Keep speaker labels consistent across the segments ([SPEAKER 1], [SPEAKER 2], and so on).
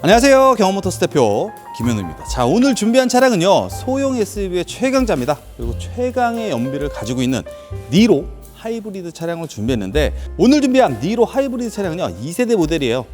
[SPEAKER 1] 안녕하세요. 경험모터스 대표 김현우입니다. 자, 오늘 준비한 차량은요, 소형 SUV의 최강자입니다. 그리고 최강의 연비를 가지고 있는 니로 하이브리드 차량을 준비했는데, 오늘 준비한 니로 하이브리드 차량은요 2세대 모델이에요.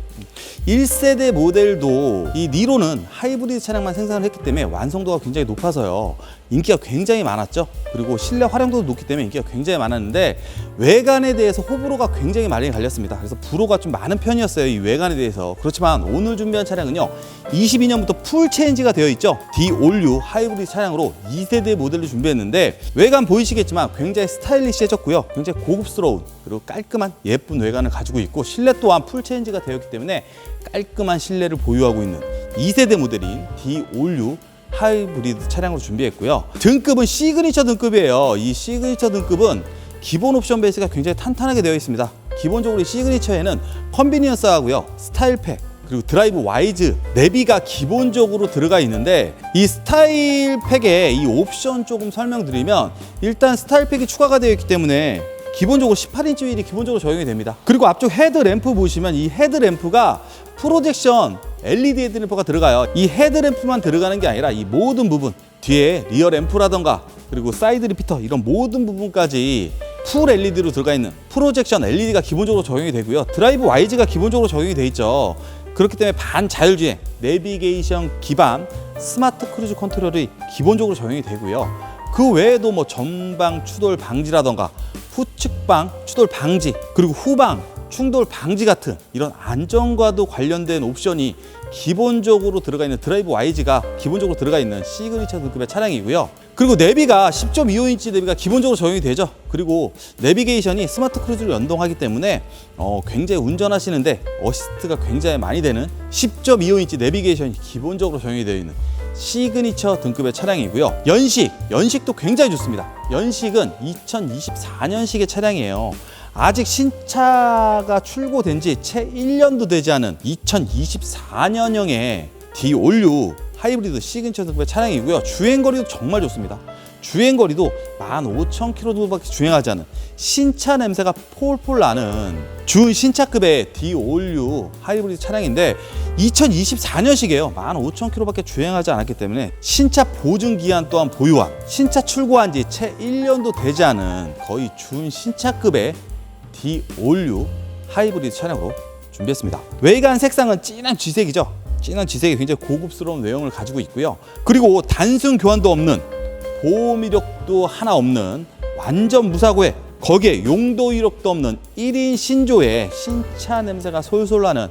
[SPEAKER 1] 1세대 모델도 이 니로는 하이브리드 차량만 생산을 했기 때문에 완성도가 굉장히 높아서요 인기가 굉장히 많았죠. 그리고 실내 활용도도 높기 때문에 인기가 굉장히 많았는데, 외관에 대해서 호불호가 굉장히 많이 갈렸습니다. 그래서 불호가 좀 많은 편이었어요, 이 외관에 대해서. 그렇지만 오늘 준비한 차량은요 22년부터 풀 체인지가 되어 있죠. D-올류 하이브리드 차량으로 2세대 모델로 준비했는데, 외관 보이시겠지만 굉장히 스타일리시해졌고요, 굉장히 고급스러운 그리고 깔끔한 예쁜 외관을 가지고 있고, 실내 또한 풀 체인지가 되어 있기 때문에 깔끔한 실내를 보유하고 있는 2세대 모델인 D-올류 하이브리드 차량으로 준비했고요. 등급은 시그니처 등급이에요. 이 시그니처 등급은 기본 옵션 베이스가 굉장히 탄탄하게 되어 있습니다. 기본적으로 이 시그니처에는 컨비니언스하고요, 스타일팩, 그리고 드라이브 와이즈, 내비가 기본적으로 들어가 있는데, 이 스타일팩의 이 옵션 조금 설명드리면, 일단 스타일팩이 추가가 되어 있기 때문에 기본적으로 18인치 휠이 기본적으로 적용이 됩니다. 그리고 앞쪽 헤드램프 보시면, 이 헤드램프가 프로젝션 LED 헤드램프가 들어가요. 이 헤드램프만 들어가는 게 아니라 이 모든 부분, 뒤에 리어 램프라던가 그리고 사이드 리피터, 이런 모든 부분까지 풀 LED로 들어가 있는 프로젝션 LED가 기본적으로 적용이 되고요. 드라이브 와이즈가 기본적으로 적용이 돼 있죠. 그렇기 때문에 반자율주행, 내비게이션 기반 스마트 크루즈 컨트롤이 기본적으로 적용이 되고요. 그 외에도 뭐 전방 추돌 방지라던가 후측방 추돌 방지, 그리고 후방 충돌 방지 같은 이런 안전과도 관련된 옵션이 기본적으로 들어가 있는, 드라이브 와이즈가 기본적으로 들어가 있는 시그니처 등급의 차량이고요. 그리고 내비가 10.25인치 내비가 기본적으로 적용이 되죠. 그리고 내비게이션이 스마트 크루즈로 연동하기 때문에 굉장히 운전하시는데 어시스트가 굉장히 많이 되는 10.25인치 내비게이션이 기본적으로 적용이 되어 있는 시그니처 등급의 차량이고요. 연식도 굉장히 좋습니다. 연식은 2024년식의 차량이에요. 아직 신차가 출고된 지 채 1년도 되지 않은 2024년형의 D-올류 하이브리드 시그니처 등급의 차량이고요. 주행거리도 정말 좋습니다. 주행거리도 15,000km밖에 주행하지 않은, 신차 냄새가 폴폴 나는 준신차급의 D-올류 하이브리드 차량인데, 2024년식이에요. 15,000km밖에 주행하지 않았기 때문에 신차 보증기한 또한 보유한, 신차 출고한 지 채 1년도 되지 않은 거의 준신차급의 D-올류 하이브리드 차량으로 준비했습니다. 외관 색상은 진한 쥐색이죠. 진한 쥐색이 굉장히 고급스러운 외형을 가지고 있고요. 그리고 단순 교환도 없는, 보험 이력도 하나 없는 완전 무사고에, 거기에 용도 이력도 없는 1인 신조의 신차 냄새가 솔솔 나는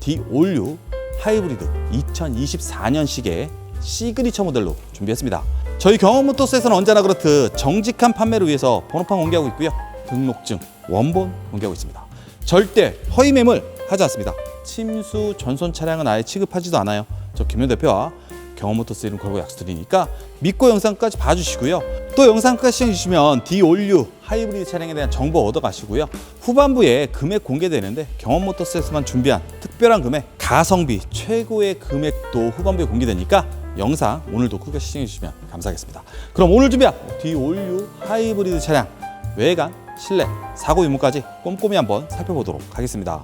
[SPEAKER 1] D-올류 하이브리드 2024년식의 시그니처 모델로 준비했습니다. 저희 경험모터스에서는 언제나 그렇듯 정직한 판매를 위해서 번호판 공개하고 있고요, 등록증, 원본 공개하고 있습니다. 절대 허위 매물 하지 않습니다. 침수 전손 차량은 아예 취급하지도 않아요. 저 김현 대표와 경험모터스 이름 걸고 약속드리니까 믿고 영상까지 봐주시고요. 또 영상까지 시청해주시면 D-올류 하이브리드 차량에 대한 정보 얻어가시고요. 후반부에 금액 공개되는데, 경험모터스에서만 준비한 특별한 금액, 가성비 최고의 금액도 후반부에 공개되니까 영상 오늘도 끝까지 시청해주시면 감사하겠습니다. 그럼 오늘 준비한 D-올류 하이브리드 차량 외관, 실내, 사고 유무까지 꼼꼼히 한번 살펴보도록 하겠습니다.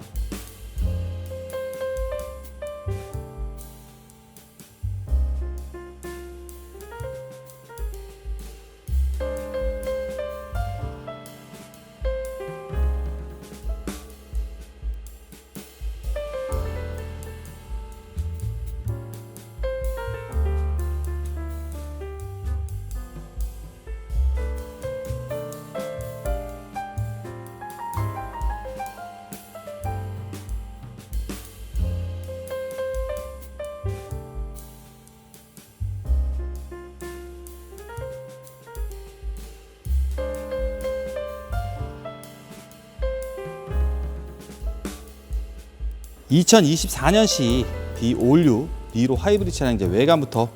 [SPEAKER 1] (2024년식) D-올류 니로 하이브리드 차량 이제 외관부터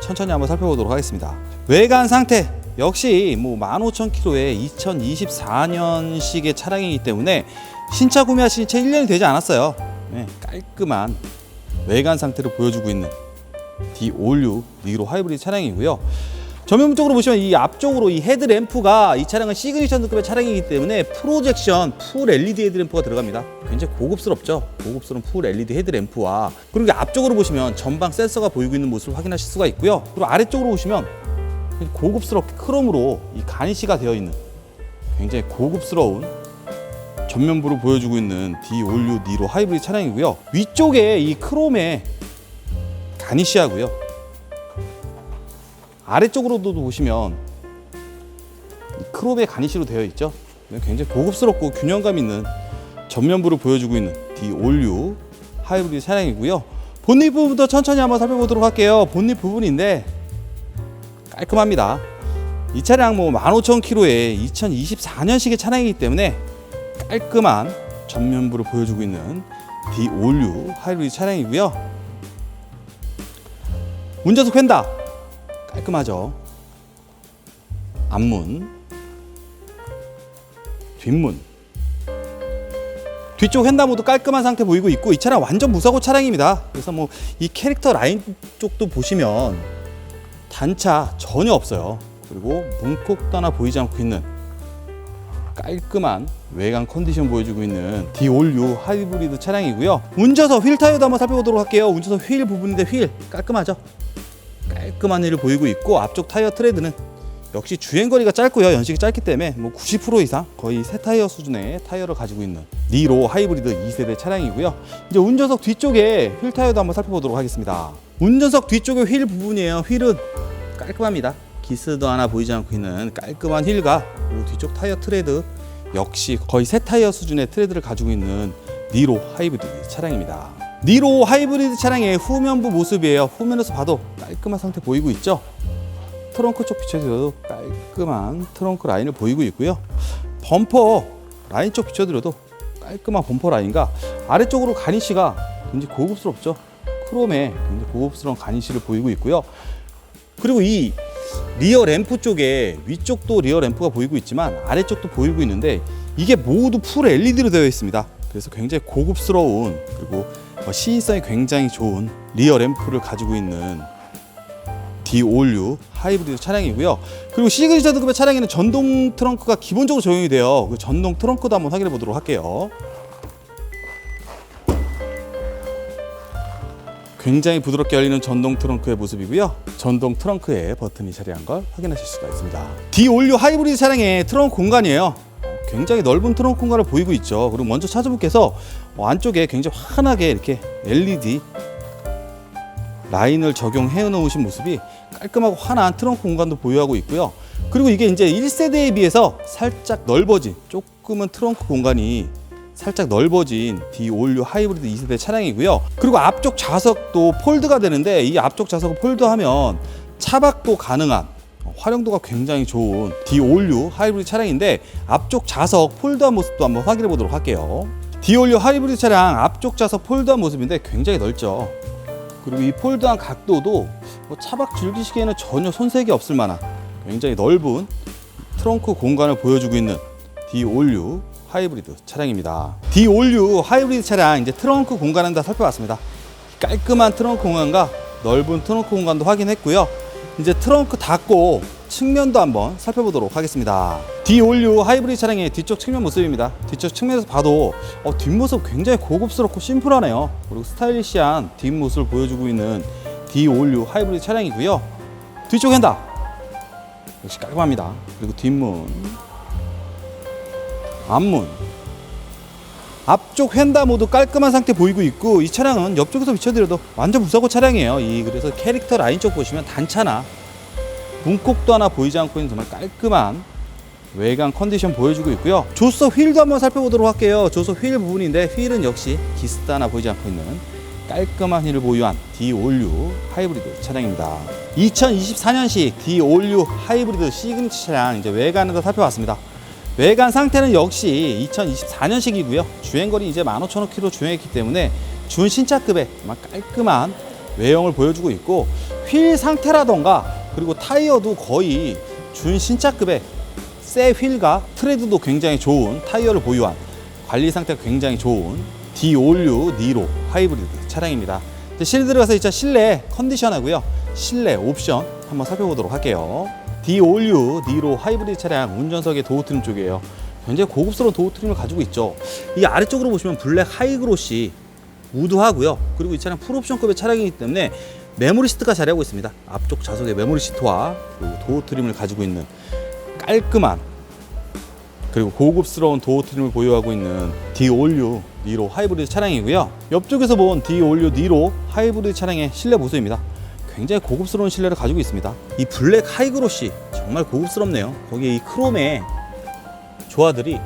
[SPEAKER 1] 천천히 한번 살펴보도록 하겠습니다. 외관 상태 역시 뭐 15,000km의 2024년식의 차량이기 때문에 신차 구매하신 채 1년이 되지 않았어요. 네, 깔끔한 외관 상태를 보여주고 있는 D-올류 니로 하이브리드 차량이고요. 전면 쪽으로 보시면 이 앞쪽으로 이 헤드램프가 이 차량은 시그니처급의 차량이기 때문에 프로젝션 풀 LED 헤드램프가 들어갑니다. 굉장히 고급스럽죠. 고급스러운 풀 LED 헤드램프와, 그리고 앞쪽으로 보시면 전방 센서가 보이고 있는 모습을 확인하실 수가 있고요. 그리고 아래쪽으로 보시면 고급스럽게 크롬으로 이 가니쉬가 되어 있는 굉장히 고급스러운 전면부를 보여주고 있는 D-올류 니로 하이브리드 차량이고요. 위쪽에 이 크롬의 가니쉬하고요, 아래쪽으로도 보시면 이 크롬의 가니쉬로 되어 있죠. 굉장히 고급스럽고 균형감 있는 전면부를 보여주고 있는 D-올류 하이브리드 차량이고요. 본닛 부분부터 천천히 한번 살펴보도록 할게요. 본닛 부분인데 깔끔합니다. 이 차량 15,000km의 2024년식의 차량이기 때문에 깔끔한 전면부를 보여주고 있는 D-올류 하이브리드 차량이고요. 운전석 휀다 깔끔하죠. 앞문, 뒷문, 뒤쪽 휀다모도 깔끔한 상태 보이고 있고, 이 차량 완전 무사고 차량입니다. 그래서 이 캐릭터 라인 쪽도 보시면 단차 전혀 없어요. 그리고 문콕도 하나 보이지 않고 있는 깔끔한 외관 컨디션 보여주고 있는 D-올류 하이브리드 차량이고요. 운전석 휠 타이어도 한번 살펴보도록 할게요. 운전석 휠 부분인데 휠 깔끔하죠. 깔끔한 휠을 보이고 있고, 앞쪽 타이어 트레드는 역시 주행거리가 짧고요. 연식이 짧기 때문에 90% 이상 거의 새 타이어 수준의 타이어를 가지고 있는 니로 하이브리드 2세대 차량이고요. 이제 운전석 뒤쪽에 휠 타이어도 한번 살펴보도록 하겠습니다. 운전석 뒤쪽의 휠 부분이에요. 휠은 깔끔합니다. 기스도 하나 보이지 않고 있는 깔끔한 휠과, 그리고 뒤쪽 타이어 트레드 역시 거의 새 타이어 수준의 트레드를 가지고 있는 니로 하이브리드 차량입니다. 니로 하이브리드 차량의 후면부 모습이에요. 후면에서 봐도 깔끔한 상태 보이고 있죠. 트렁크 쪽 비춰드려도 깔끔한 트렁크 라인을 보이고 있고요. 범퍼 라인 쪽 비춰드려도 깔끔한 범퍼 라인과 아래쪽으로 가니쉬가 굉장히 고급스럽죠. 크롬에 굉장히 고급스러운 가니쉬를 보이고 있고요. 그리고 이 리어 램프 쪽에, 위쪽도 리어 램프가 보이고 있지만 아래쪽도 보이고 있는데, 이게 모두 풀 LED로 되어 있습니다. 그래서 굉장히 고급스러운, 그리고 시인성이 굉장히 좋은 리어 램프를 가지고 있는 D-올류 하이브리드 차량이고요. 그리고 시그니처 등급의 차량에는 전동 트렁크가 기본적으로 적용이 돼요. 그 전동 트렁크도 한번 확인해 보도록 할게요. 굉장히 부드럽게 열리는 전동 트렁크의 모습이고요. 전동 트렁크에 버튼이 자리한 걸 확인하실 수가 있습니다. D-올류 하이브리드 차량의 트렁크 공간이에요. 굉장히 넓은 트렁크 공간을 보이고 있죠. 그리고 먼저 차주분께서 안쪽에 굉장히 환하게 이렇게 LED 라인을 적용해 놓으신 모습이 깔끔하고 환한 트렁크 공간도 보유하고 있고요. 그리고 이게 이제 1세대에 비해서 살짝 넓어진, 조금은 트렁크 공간이 살짝 넓어진 D-올류 하이브리드 2세대 차량이고요. 그리고 앞쪽 좌석도 폴드가 되는데, 이 앞쪽 좌석을 폴드하면 차박도 가능한, 활용도가 굉장히 좋은 D-올류 하이브리드 차량인데, 앞쪽 좌석 폴드한 모습도 한번 확인해 보도록 할게요. D-올류 하이브리드 차량 앞쪽 좌석 폴드한 모습인데 굉장히 넓죠. 그리고 이 폴드한 각도도 차박 즐기시기에는 전혀 손색이 없을 만한 굉장히 넓은 트렁크 공간을 보여주고 있는 D-올류 하이브리드 차량입니다. D-올류 하이브리드 차량 이제 트렁크 공간은 다 살펴봤습니다. 깔끔한 트렁크 공간과 넓은 트렁크 공간도 확인했고요. 이제 트렁크 닫고 측면도 한번 살펴보도록 하겠습니다. D-올류 하이브리드 차량의 뒤쪽 측면 모습입니다. 뒤쪽 측면에서 봐도 뒷모습 굉장히 고급스럽고 심플하네요. 그리고 스타일리시한 뒷모습을 보여주고 있는 D-올류 하이브리드 차량이고요. 뒤쪽 핸다 역시 깔끔합니다. 그리고 뒷문, 앞문, 앞쪽 휀다 모두 깔끔한 상태 보이고 있고, 이 차량은 옆쪽에서 비춰드려도 완전 무사고 차량이에요. 그래서 캐릭터 라인 쪽 보시면 단차나 문콕도 하나 보이지 않고 있는 정말 깔끔한 외관 컨디션 보여주고 있고요. 조수석 휠도 한번 살펴보도록 할게요. 조수석 휠 부분인데, 휠은 역시 기스도 하나 보이지 않고 있는 깔끔한 휠을 보유한 D-올류 하이브리드 차량입니다. 2024년식 D-올류 하이브리드 시그니처 차량 이제 외관을 살펴봤습니다. 외관 상태는 역시 2024년식이고요. 주행거리 이제 15,000km 주행했기 때문에 준신차급의 정말 깔끔한 외형을 보여주고 있고, 휠 상태라던가 그리고 타이어도 거의 준신차급의 새 휠과 트레드도 굉장히 좋은 타이어를 보유한, 관리 상태가 굉장히 좋은 D-올류 니로 하이브리드 차량입니다. 실내 들어가서 이 차 실내 컨디션하고요, 실내 옵션 한번 살펴보도록 할게요. D-All-U 니로 하이브리드 차량 운전석의 도어 트림 쪽이에요. 굉장히 고급스러운 도어 트림을 가지고 있죠. 이 아래쪽으로 보시면 블랙 하이그로시 우드하고요. 그리고 이 차량 풀옵션급의 차량이기 때문에 메모리 시트가 자리하고 있습니다. 앞쪽 좌석에 메모리 시트와 그리고 도어 트림을 가지고 있는 깔끔한 그리고 고급스러운 도어 트림을 보유하고 있는 D-All-U 니로 하이브리드 차량이고요. 옆쪽에서 본 D-All-U 니로 하이브리드 차량의 실내 모습입니다. 굉장히 고급스러운 실내를 가지고 있습니다. 이 블랙 하이그로시 정말 고급스럽네요. 거기에 이 크롬의 조화들이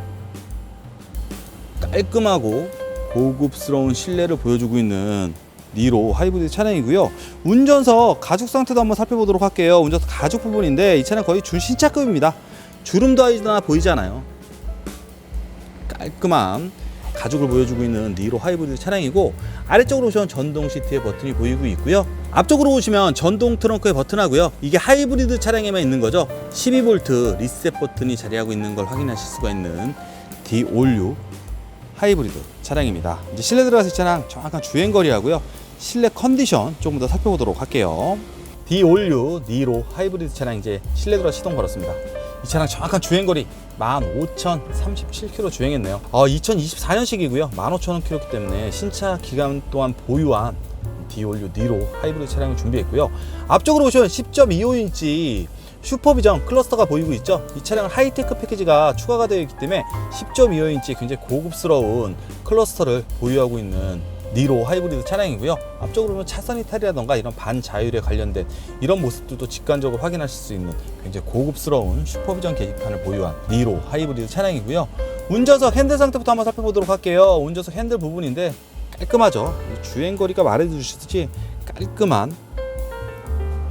[SPEAKER 1] 깔끔하고 고급스러운 실내를 보여주고 있는 니로 하이브리드 차량이고요. 운전석 가죽 상태도 한번 살펴보도록 할게요. 운전석 가죽 부분인데 이 차량 거의 준신차급입니다. 주름도 하나 보이지 않아요. 깔끔한 가죽을 보여주고 있는 니로 하이브리드 차량이고, 아래쪽으로 보시면 전동 시트의 버튼이 보이고 있고요. 앞쪽으로 보시면 전동 트렁크의 버튼하고요. 이게 하이브리드 차량에만 있는 거죠. 12V 리셋 버튼이 자리하고 있는 걸 확인하실 수가 있는 D-All-U 하이브리드 차량입니다. 이제 실내 들어가서 이 차량 정확한 주행거리하고요, 실내 컨디션 조금 더 살펴보도록 할게요. D-All-U 니로 하이브리드 차량 이제 실내 들어가 시동 걸었습니다. 이 차량 정확한 주행거리 15,037km 주행했네요. 2024년식이고요. 15,000km이기 때문에 신차 기간 동안 보유한 D-All-U 니로 하이브리드 차량을 준비했고요. 앞쪽으로 보시면 10.25인치 슈퍼비전 클러스터가 보이고 있죠. 이 차량은 하이테크 패키지가 추가가 되어 있기 때문에 10.25인치 굉장히 고급스러운 클러스터를 보유하고 있는 니로 하이브리드 차량이고요. 앞쪽으로 보면 차선 이탈이라던가 이런 반자율에 관련된 이런 모습들도 직관적으로 확인하실 수 있는 굉장히 고급스러운 슈퍼비전 계기판을 보유한 니로 하이브리드 차량이고요. 운전석 핸들 상태부터 한번 살펴보도록 할게요. 운전석 핸들 부분인데 깔끔하죠. 주행거리가 말해주시듯이 깔끔한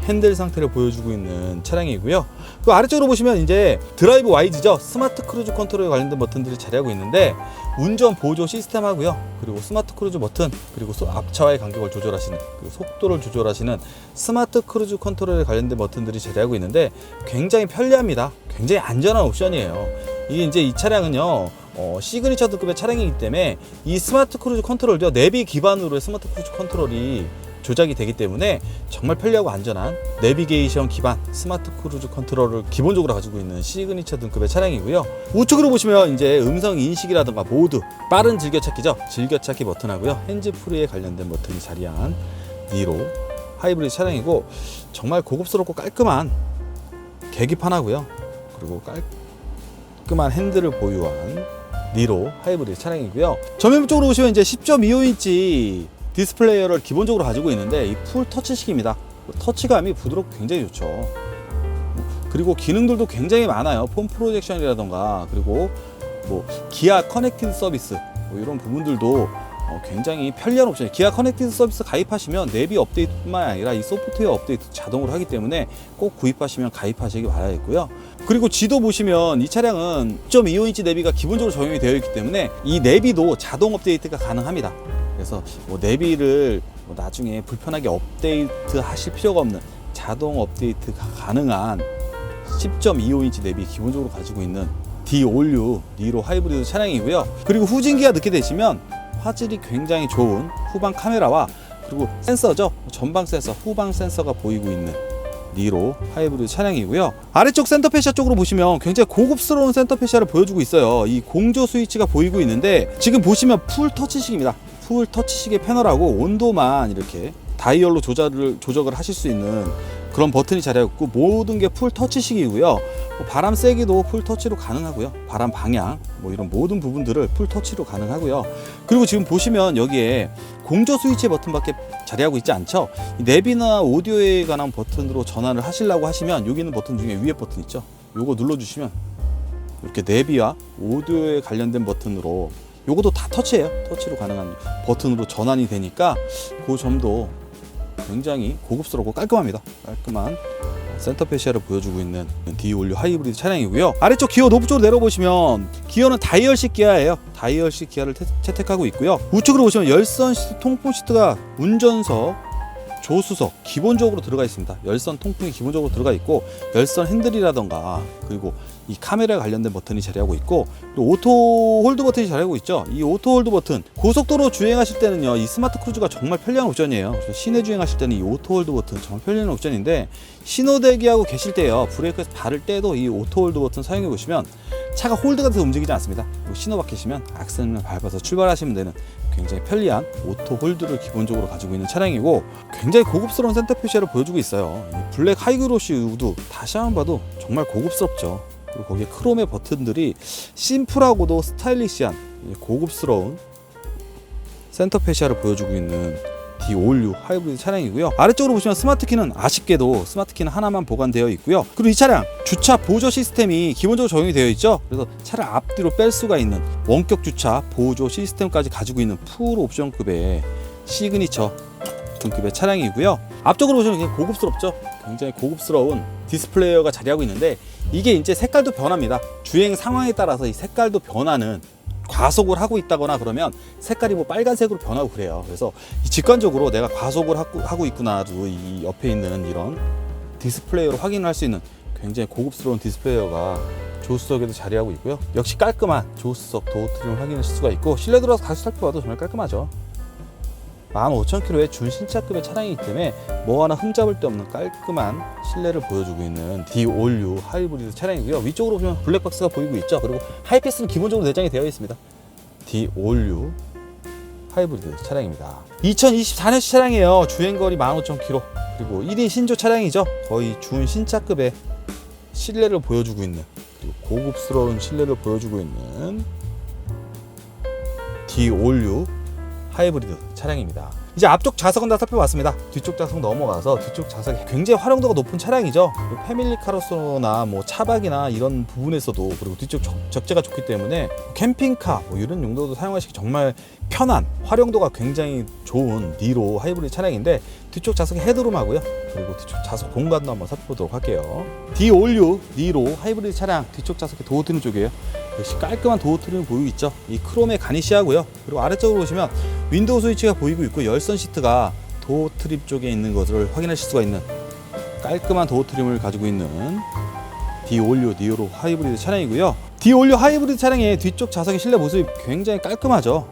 [SPEAKER 1] 핸들 상태를 보여주고 있는 차량이고요. 그 아래쪽으로 보시면 이제 드라이브 와이즈죠. 스마트 크루즈 컨트롤에 관련된 버튼들이 자리하고 있는데 운전 보조 시스템 하고요. 그리고 스마트 크루즈 버튼, 그리고 앞차와의 간격을 조절하시는, 그리고 속도를 조절하시는 스마트 크루즈 컨트롤에 관련된 버튼들이 자리하고 있는데 굉장히 편리합니다. 굉장히 안전한 옵션이에요. 이게 이제 이 차량은요, 시그니처 등급의 차량이기 때문에 이 스마트 크루즈 컨트롤도 내비 기반으로의 스마트 크루즈 컨트롤이 조작이 되기 때문에 정말 편리하고 안전한 내비게이션 기반 스마트 크루즈 컨트롤을 기본적으로 가지고 있는 시그니처 등급의 차량이고요. 우측으로 보시면 이제 음성 인식이라든가 모드, 빠른 즐겨찾기죠. 즐겨찾기 버튼하고요. 핸즈프리에 관련된 버튼이 자리한 니로 하이브리드 차량이고, 정말 고급스럽고 깔끔한 계기판하고요. 그리고 깔끔한 핸들을 보유한 니로 하이브리드 차량이고요. 전면 쪽으로 보시면 이제 10.25인치 디스플레이어를 기본적으로 가지고 있는데 이 풀 터치식입니다. 터치감이 부드럽고 굉장히 좋죠. 그리고 기능들도 굉장히 많아요. 폼 프로젝션이라던가, 그리고 뭐 기아 커넥티드 서비스 이런 부분들도 굉장히 편리한 옵션이에요. 기아 커넥티드 서비스 가입하시면 내비 업데이트뿐만 아니라 이 소프트웨어 업데이트 자동으로 하기 때문에 꼭 구입하시면 가입하시기 바라겠고요. 그리고 지도 보시면 이 차량은 10.25인치 내비가 기본적으로 적용이 되어 있기 때문에 이 내비도 자동 업데이트가 가능합니다. 그래서 뭐 내비를 나중에 불편하게 업데이트 하실 필요가 없는 자동 업데이트가 가능한 10.25인치 내비 기본적으로 가지고 있는 D-All-U 니로 하이브리드 차량이고요. 그리고 후진기가 늦게 되시면 화질이 굉장히 좋은 후방 카메라와 그리고 센서죠. 전방 센서, 후방 센서가 보이고 있는 니로 하이브리드 차량이고요. 아래쪽 센터 패시아 쪽으로 보시면 굉장히 고급스러운 센터 패시아를 보여주고 있어요. 이 공조 스위치가 보이고 있는데 지금 보시면 풀 터치식입니다. 풀 터치식의 패널하고 온도만 이렇게 다이얼로 조작을 하실 수 있는 그런 버튼이 자리하고 있고, 모든 게 풀 터치식이고요. 바람 세기도 풀 터치로 가능하고요. 바람 방향 뭐 이런 모든 부분들을 풀 터치로 가능하고요. 그리고 지금 보시면 여기에 공조 스위치 버튼밖에 자리하고 있지 않죠. 이 내비나 오디오에 관한 버튼으로 전환을 하시려고 하시면 여기 있는 버튼 중에 위에 버튼 있죠. 요거 눌러주시면 이렇게 내비와 오디오에 관련된 버튼으로, 요것도 다 터치예요. 터치로 가능한 버튼으로 전환이 되니까 그 점도 굉장히 고급스럽고 깔끔합니다. 깔끔한 센터 패시아를 보여주고 있는 D-All-U 하이브리드 차량이고요. 아래쪽 기어 노브 쪽으로 내려보시면 기어는 다이얼식 기아예요. 다이얼식 기아를 채택하고 있고요. 우측으로 보시면 열선 시트, 통풍 시트가 운전석 조수석 기본적으로 들어가 있습니다. 열선 통풍이 기본적으로 들어가 있고 열선 핸들이라던가 그리고 이 카메라 관련된 버튼이 자리하고 있고 그리고 오토 홀드 버튼이 자리하고 있죠. 이 오토 홀드 버튼 고속도로 주행하실 때는요 이 스마트 크루즈가 정말 편리한 옵션이에요. 그래서 시내 주행하실 때는 이 오토 홀드 버튼 정말 편리한 옵션인데 신호 대기하고 계실 때요 브레이크에서 발을 떼도 이 오토 홀드 버튼 사용해 보시면 차가 홀드가 돼서 움직이지 않습니다. 신호 바뀌시면 악셀을 밟아서 출발하시면 되는 굉장히 편리한 오토 홀드를 기본적으로 가지고 있는 차량이고 굉장히 고급스러운 센터 표시를 보여주고 있어요. 이 블랙 하이그로시 우드 다시 한번 봐도 정말 고급스럽죠. 그리고 거기에 크롬의 버튼들이 심플하고도 스타일리시한 고급스러운 센터 페시아를 보여주고 있는 D56 하이브리드 차량이고요. 아래쪽으로 보시면 스마트키는 아쉽게도 스마트키는 하나만 보관되어 있고요. 그리고 이 차량 주차 보조 시스템이 기본적으로 적용이 되어 있죠. 그래서 차를 앞뒤로 뺄 수가 있는 원격 주차 보조 시스템까지 가지고 있는 풀 옵션급의 시그니처 등급의 차량이고요. 앞쪽으로 보시면 굉장히 고급스럽죠. 굉장히 고급스러운 디스플레이어가 자리하고 있는데 이게 이제 색깔도 변합니다. 주행 상황에 따라서 이 색깔도 변하는 과속을 하고 있다거나 그러면 색깔이 뭐 빨간색으로 변하고 그래요. 그래서 직관적으로 내가 과속을 하고 있구나도 이 옆에 있는 이런 디스플레이어로 확인을 할 수 있는 굉장히 고급스러운 디스플레이어가 조수석에도 자리하고 있고요. 역시 깔끔한 조수석 도어 트림을 확인하실 수가 있고 실내 들어가서 다시 살펴봐도 정말 깔끔하죠. 15,000km의 준신차급의 차량이기 때문에 뭐 하나 흠잡을 데 없는 깔끔한 실내를 보여주고 있는 D56 하이브리드 차량이고요. 위쪽으로 보면 블랙박스가 보이고 있죠. 그리고 하이패스는 기본적으로 내장이 되어 있습니다. D56 하이브리드 차량입니다. 2024년식 차량이에요. 주행거리 15,000km 그리고 1인 신조 차량이죠. 거의 준신차급의 실내를 보여주고 있는 그리고 고급스러운 실내를 보여주고 있는 D56 하이브리드 차량입니다. 이제 앞쪽 좌석은 다 살펴봤습니다. 뒤쪽 좌석 넘어가서 뒤쪽 좌석이 굉장히 활용도가 높은 차량이죠. 패밀리카로서나 뭐 차박이나 이런 부분에서도 그리고 뒤쪽 적재가 좋기 때문에 캠핑카 뭐 이런 용도도 사용하시기 정말 편한 활용도가 굉장히 좋은 니로 하이브리드 차량인데 뒤쪽 좌석이 헤드룸하고요. 그리고 뒤쪽 좌석 공간도 한번 살펴보도록 할게요. D56 니로 하이브리드 차량 뒤쪽 좌석이 도어 트림 쪽이에요. 역시 깔끔한 도어 트림을 보이고 있죠. 이 크롬의 가니시하고요. 그리고 아래쪽으로 보시면 윈도우 스위치가 보이고 있고 열선 시트가 도어 트림 쪽에 있는 것을 확인하실 수가 있는 깔끔한 도어 트림을 가지고 있는 D56 니로 하이브리드 차량이고요. D56 하이브리드 차량의 뒤쪽 좌석의 실내 모습이 굉장히 깔끔하죠.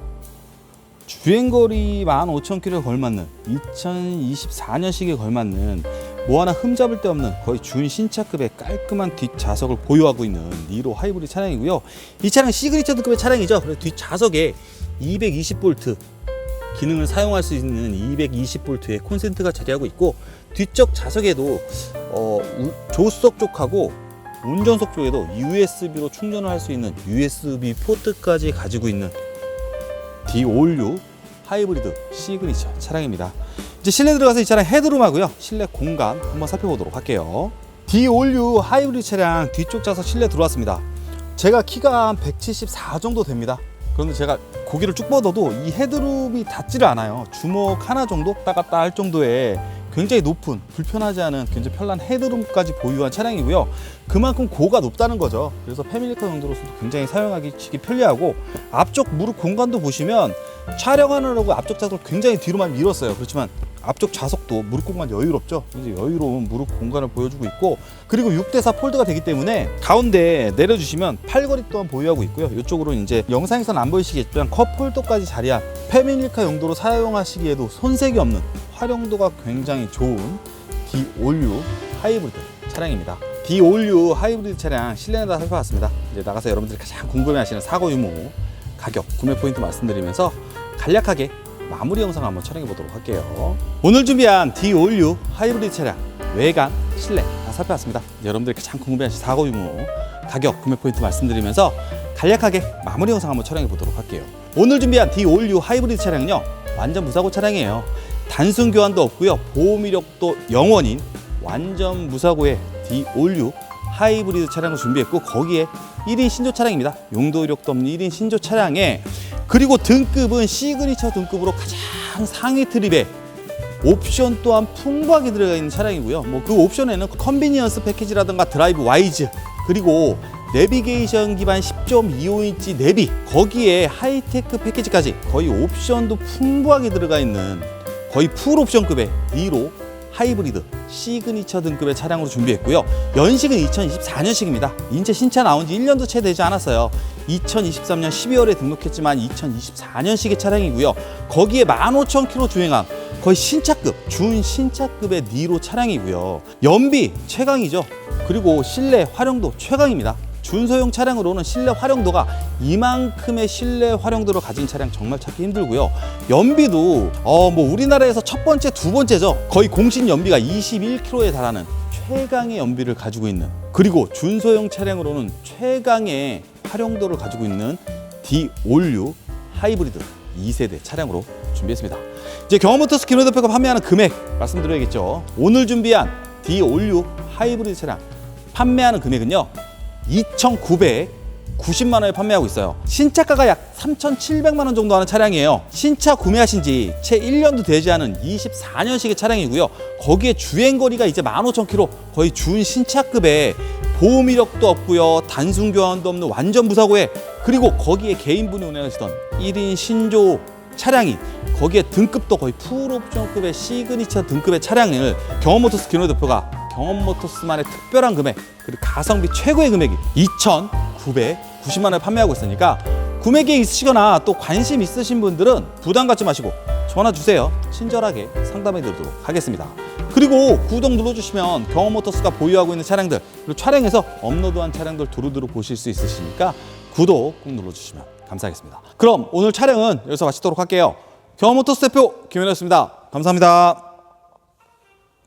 [SPEAKER 1] 주행거리 15,000km에 걸맞는 2024년식에 걸맞는 뭐 하나 흠잡을 데 없는 거의 준신차급의 깔끔한 뒷좌석을 보유하고 있는 니로 하이브리드 차량이고요. 이 차량 시그니처 등급의 차량이죠. 그래서 뒷좌석에 220V 기능을 사용할 수 있는 220V의 콘센트가 자리하고 있고 뒤쪽 좌석에도 조수석 쪽하고 운전석 쪽에도 USB로 충전을 할 수 있는 USB 포트까지 가지고 있는 D56 하이브리드 시그니처 차량입니다. 이제 실내 들어가서 이 차량 헤드룸하고요. 실내 공간 한번 살펴보도록 할게요. D56 하이브리드 차량 뒤쪽 좌석 실내 들어왔습니다. 제가 키가 한 174 정도 됩니다. 그런데 제가 고개를 쭉 뻗어도 이 헤드룸이 닿지를 않아요. 주먹 하나 정도 왔다 갔다 할 정도의 굉장히 높은 불편하지 않은 굉장히 편한 헤드룸까지 보유한 차량이고요. 그만큼 고가 높다는 거죠. 그래서 패밀리카 용도로서도 굉장히 사용하기 편리하고 앞쪽 무릎 공간도 보시면 촬영하느라고 앞쪽 좌석을 굉장히 뒤로만 밀었어요. 그렇지만 앞쪽 좌석도 무릎 공간 여유롭죠. 이제 여유로운 무릎 공간을 보여주고 있고 그리고 6대4 폴드가 되기 때문에 가운데 내려주시면 팔걸이 또한 보유하고 있고요. 이쪽으로 이제 영상에서는 안 보이시겠지만 컵홀더까지 자리한 패밀리카 용도로 사용하시기에도 손색이 없는 활용도가 굉장히 좋은 D56 하이브리드 차량입니다. D56 하이브리드 차량 실내에 다 살펴봤습니다. 이제 나가서 여러분들이 가장 궁금해하시는 사고 유무, 가격, 구매 포인트 말씀드리면서 간략하게 마무리 영상 한번 촬영해 보도록 할게요. 오늘 준비한 D56 하이브리드 차량 외관, 실내 다 살펴봤습니다. 여러분들이 가장 궁금해하시는 사고 유무, 가격, 구매 포인트 말씀드리면서 간략하게 마무리 영상 한번 촬영해 보도록 할게요. 오늘 준비한 D56 하이브리드 차량은요 완전 무사고 차량이에요. 단순 교환도 없고요. 보험 이력도 0원인 완전 무사고의 D56 하이브리드 차량을 준비했고 거기에 1인 신조 차량입니다. 용도 이력도 없는 1인 신조 차량에 그리고 등급은 시그니처 등급으로 가장 상위 트립에 옵션 또한 풍부하게 들어가 있는 차량이고요. 뭐 그 옵션에는 컨비니언스 패키지라든가 드라이브 와이즈 그리고 내비게이션 기반 10.25인치 내비 거기에 하이테크 패키지까지 거의 옵션도 풍부하게 들어가 있는 거의 풀옵션급의 니로 하이브리드 시그니처 등급의 차량으로 준비했고요. 연식은 2024년식입니다. 인체 신차 나온 지 1년도 채 되지 않았어요. 2023년 12월에 등록했지만 2024년식의 차량이고요. 거기에 15,000km 주행한 거의 신차급, 준신차급의 니로 차량이고요. 연비 최강이죠. 그리고 실내 활용도 최강입니다. 준소형 차량으로는 실내 활용도가 이만큼의 실내 활용도를 가진 차량 정말 찾기 힘들고요. 연비도 우리나라에서 첫 번째, 두 번째죠. 거의 공신 연비가 21km에 달하는 최강의 연비를 가지고 있는, 그리고 준소형 차량으로는 최강의 활용도를 가지고 있는 D 올류 하이브리드 2세대 차량으로 준비했습니다. 이제 경험모터스 김현우 대표가 판매하는 금액 말씀드려야겠죠. 오늘 준비한 D 올류 하이브리드 차량 판매하는 금액은요 2,990만 원에 판매하고 있어요. 신차가가 약 3,700만 원 정도 하는 차량이에요. 신차 구매하신 지 채 1년도 되지 않은 24년식의 차량이고요. 거기에 주행거리가 이제 15,000km, 거의 준신차급에 보험 이력도 없고요. 단순 교환도 없는 완전 무사고에, 그리고 거기에 개인분이 운행하시던 1인 신조 차량이, 거기에 등급도 거의 풀옵션급의 시그니처 등급의 차량을 경험모터스 김현우 대표가 경험모터스만의 특별한 금액, 그리고 가성비 최고의 금액이 2,990만 원에 판매하고 있으니까 구매 계획 있으시거나 또 관심 있으신 분들은 부담 갖지 마시고 전화 주세요. 친절하게 상담해 드리도록 하겠습니다. 그리고 구독 눌러주시면 경험모터스가 보유하고 있는 차량들, 그리고 촬영해서 업로드한 차량들 두루두루 보실 수 있으시니까 구독 꼭 눌러주시면 감사하겠습니다. 그럼 오늘 촬영은 여기서 마치도록 할게요. 경험모터스 대표 김현우였습니다. 감사합니다.